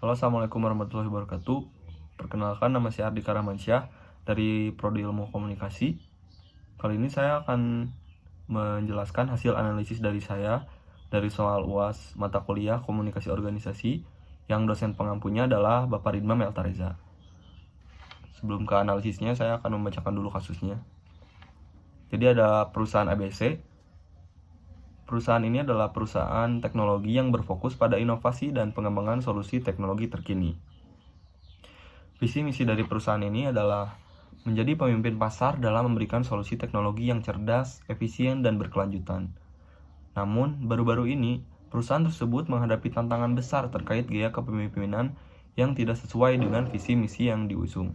Halo, Assalamualaikum warahmatullahi wabarakatuh. Perkenalkan, nama saya Ardika Rahmansyah dari Prodi Ilmu Komunikasi. Kali ini saya akan menjelaskan hasil analisis dari saya dari soal UAS mata kuliah Komunikasi Organisasi yang dosen pengampunya adalah Bapak Ridma Meltareza. Sebelum ke analisisnya, saya akan membacakan dulu kasusnya. Jadi ada perusahaan ABC. Perusahaan ini adalah perusahaan teknologi yang berfokus pada inovasi dan pengembangan solusi teknologi terkini. Visi misi dari perusahaan ini adalah menjadi pemimpin pasar dalam memberikan solusi teknologi yang cerdas, efisien, dan berkelanjutan. Namun, baru-baru ini, perusahaan tersebut menghadapi tantangan besar terkait gaya kepemimpinan yang tidak sesuai dengan visi misi yang diusung.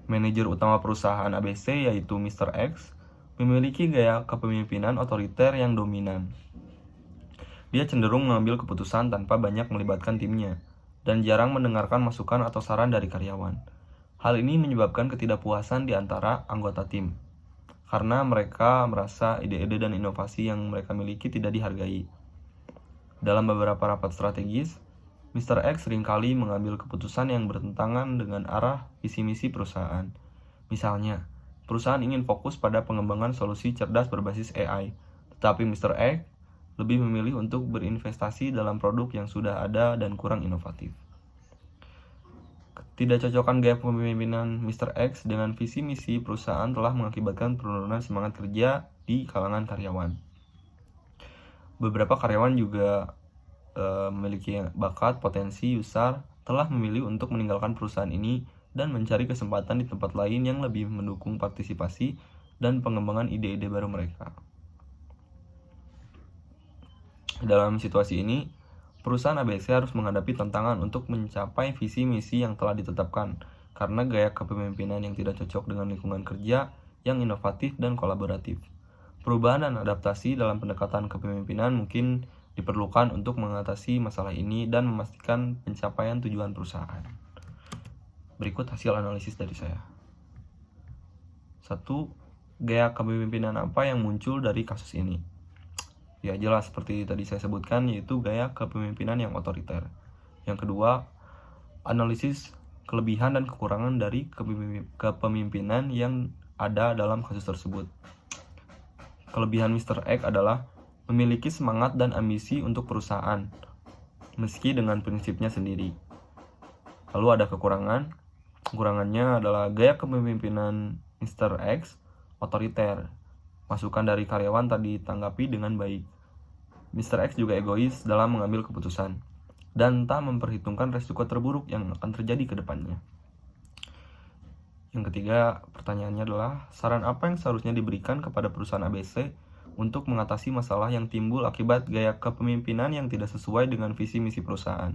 Manajer utama perusahaan ABC yaitu Mr. X memiliki gaya kepemimpinan otoriter yang dominan. Dia cenderung mengambil keputusan tanpa banyak melibatkan timnya, dan jarang mendengarkan masukan atau saran dari karyawan. Hal ini menyebabkan ketidakpuasan di antara anggota tim, karena mereka merasa ide-ide dan inovasi yang mereka miliki tidak dihargai. Dalam beberapa rapat strategis, Mr. X seringkali mengambil keputusan yang bertentangan dengan arah visi misi perusahaan. Misalnya, perusahaan ingin fokus pada pengembangan solusi cerdas berbasis AI, tetapi Mr. X lebih memilih untuk berinvestasi dalam produk yang sudah ada dan kurang inovatif. Ketidakcocokan gaya kepemimpinan Mr. X dengan visi misi perusahaan telah mengakibatkan penurunan semangat kerja di kalangan karyawan. Beberapa karyawan juga memiliki bakat, potensi, besar, telah memilih untuk meninggalkan perusahaan ini dan mencari kesempatan di tempat lain yang lebih mendukung partisipasi dan pengembangan ide-ide baru mereka. Dalam situasi ini, perusahaan ABC harus menghadapi tantangan untuk mencapai visi misi yang telah ditetapkan karena gaya kepemimpinan yang tidak cocok dengan lingkungan kerja yang inovatif dan kolaboratif. Perubahan dan adaptasi dalam pendekatan kepemimpinan mungkin diperlukan untuk mengatasi masalah ini dan memastikan pencapaian tujuan perusahaan. Berikut hasil analisis dari saya. 1. Gaya kepemimpinan apa yang muncul dari kasus ini? Ya, jelas seperti tadi saya sebutkan, yaitu gaya kepemimpinan yang otoriter. Yang kedua, analisis kelebihan dan kekurangan dari kepemimpinan yang ada dalam kasus tersebut. Kelebihan Mr. X adalah memiliki semangat dan ambisi untuk perusahaan, meski dengan prinsipnya sendiri. Lalu ada kekurangannya adalah gaya kepemimpinan Mr. X otoriter. Masukan dari karyawan tadi ditanggapi dengan baik. Mr. X juga egois dalam mengambil keputusan, dan tak memperhitungkan resiko terburuk yang akan terjadi ke depannya. Yang ketiga, pertanyaannya adalah, saran apa yang seharusnya diberikan kepada perusahaan ABC untuk mengatasi masalah yang timbul akibat gaya kepemimpinan yang tidak sesuai dengan visi misi perusahaan?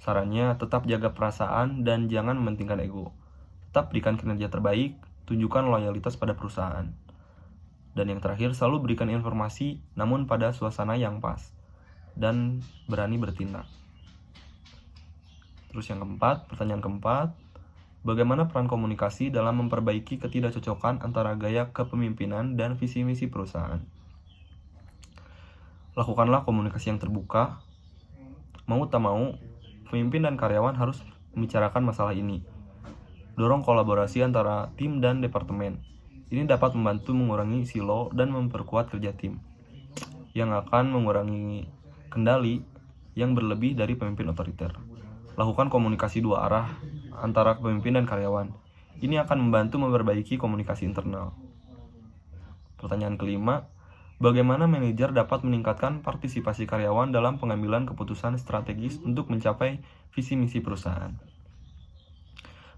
Sarannya, tetap jaga perasaan dan jangan mementingkan ego. Tetap berikan kinerja terbaik, tunjukkan loyalitas pada perusahaan. Dan yang terakhir, selalu berikan informasi namun pada suasana yang pas dan berani bertindak. Terus yang keempat, pertanyaan keempat, bagaimana peran komunikasi dalam memperbaiki ketidakcocokan antara gaya kepemimpinan dan visi misi perusahaan? Lakukanlah komunikasi yang terbuka. Mau tak mau, pemimpin dan karyawan harus membicarakan masalah ini. Dorong kolaborasi antara tim dan departemen. Ini dapat membantu mengurangi silo dan memperkuat kerja tim, yang akan mengurangi kendali yang berlebih dari pemimpin otoriter. Lakukan komunikasi dua arah antara pemimpin dan karyawan. Ini akan membantu memperbaiki komunikasi internal. Pertanyaan kelima, bagaimana manajer dapat meningkatkan partisipasi karyawan dalam pengambilan keputusan strategis untuk mencapai visi misi perusahaan?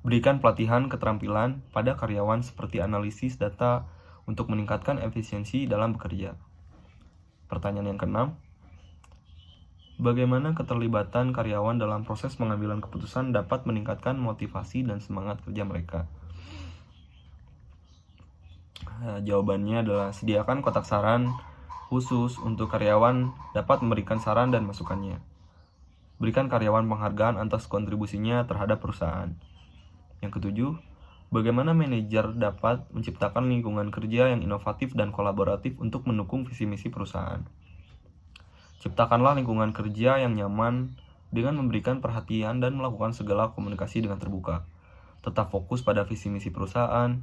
Berikan pelatihan keterampilan pada karyawan seperti analisis data untuk meningkatkan efisiensi dalam bekerja. Pertanyaan yang keenam, bagaimana keterlibatan karyawan dalam proses pengambilan keputusan dapat meningkatkan motivasi dan semangat kerja mereka? Jawabannya adalah sediakan kotak saran khusus untuk karyawan dapat memberikan saran dan masukannya. Berikan karyawan penghargaan atas kontribusinya terhadap perusahaan. Yang ketujuh, bagaimana manajer dapat menciptakan lingkungan kerja yang inovatif dan kolaboratif untuk mendukung visi misi perusahaan? Ciptakanlah lingkungan kerja yang nyaman dengan memberikan perhatian dan melakukan segala komunikasi dengan terbuka. Tetap fokus pada visi misi perusahaan,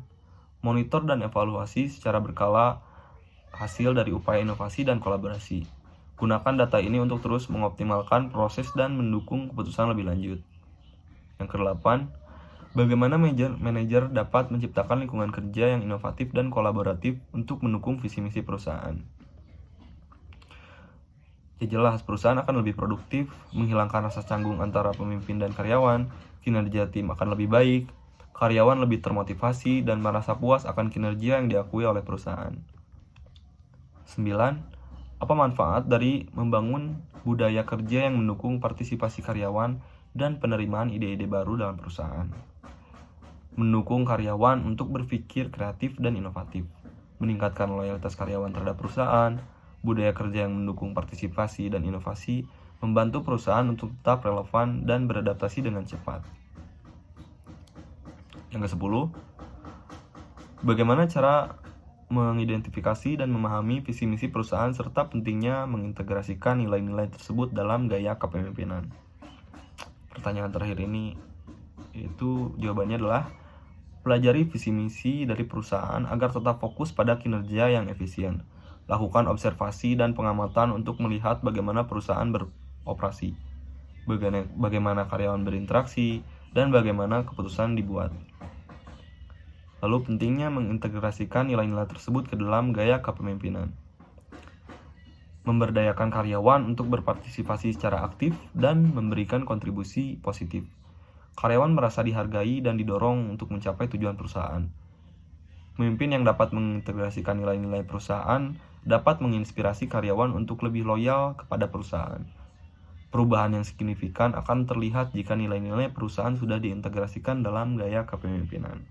monitor dan evaluasi secara berkala hasil dari upaya inovasi dan kolaborasi. Gunakan data ini untuk terus mengoptimalkan proses dan mendukung keputusan lebih lanjut. Yang kedelapan, bagaimana manajer dapat menciptakan lingkungan kerja yang inovatif dan kolaboratif untuk mendukung visi misi perusahaan. Ya jelas, perusahaan akan lebih produktif, menghilangkan rasa canggung antara pemimpin dan karyawan, kinerja tim akan lebih baik, karyawan lebih termotivasi dan merasa puas akan kinerja yang diakui oleh perusahaan. 9. Apa manfaat dari membangun budaya kerja yang mendukung partisipasi karyawan dan penerimaan ide-ide baru dalam perusahaan? Mendukung karyawan untuk berpikir kreatif dan inovatif, meningkatkan loyalitas karyawan terhadap perusahaan. Budaya kerja yang mendukung partisipasi dan inovasi membantu perusahaan untuk tetap relevan dan beradaptasi dengan cepat. Yang ke-10, bagaimana cara mengidentifikasi dan memahami visi misi perusahaan serta pentingnya mengintegrasikan nilai-nilai tersebut dalam gaya kepemimpinan. Pertanyaan terakhir ini itu jawabannya adalah pelajari visi misi dari perusahaan agar tetap fokus pada kinerja yang efisien. Lakukan observasi dan pengamatan untuk melihat bagaimana perusahaan beroperasi, bagaimana karyawan berinteraksi, dan bagaimana keputusan dibuat. Lalu pentingnya mengintegrasikan nilai-nilai tersebut ke dalam gaya kepemimpinan. Memberdayakan karyawan untuk berpartisipasi secara aktif dan memberikan kontribusi positif. Karyawan merasa dihargai dan didorong untuk mencapai tujuan perusahaan. Pemimpin yang dapat mengintegrasikan nilai-nilai perusahaan dapat menginspirasi karyawan untuk lebih loyal kepada perusahaan. Perubahan yang signifikan akan terlihat jika nilai-nilai perusahaan sudah diintegrasikan dalam gaya kepemimpinan.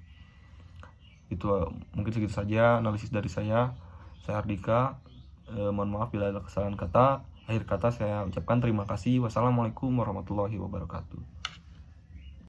Itu mungkin segitu saja analisis dari saya. Saya Ardika. Mohon maaf bila ada kesalahan kata. Akhir kata saya ucapkan terima kasih. Wassalamualaikum warahmatullahi wabarakatuh.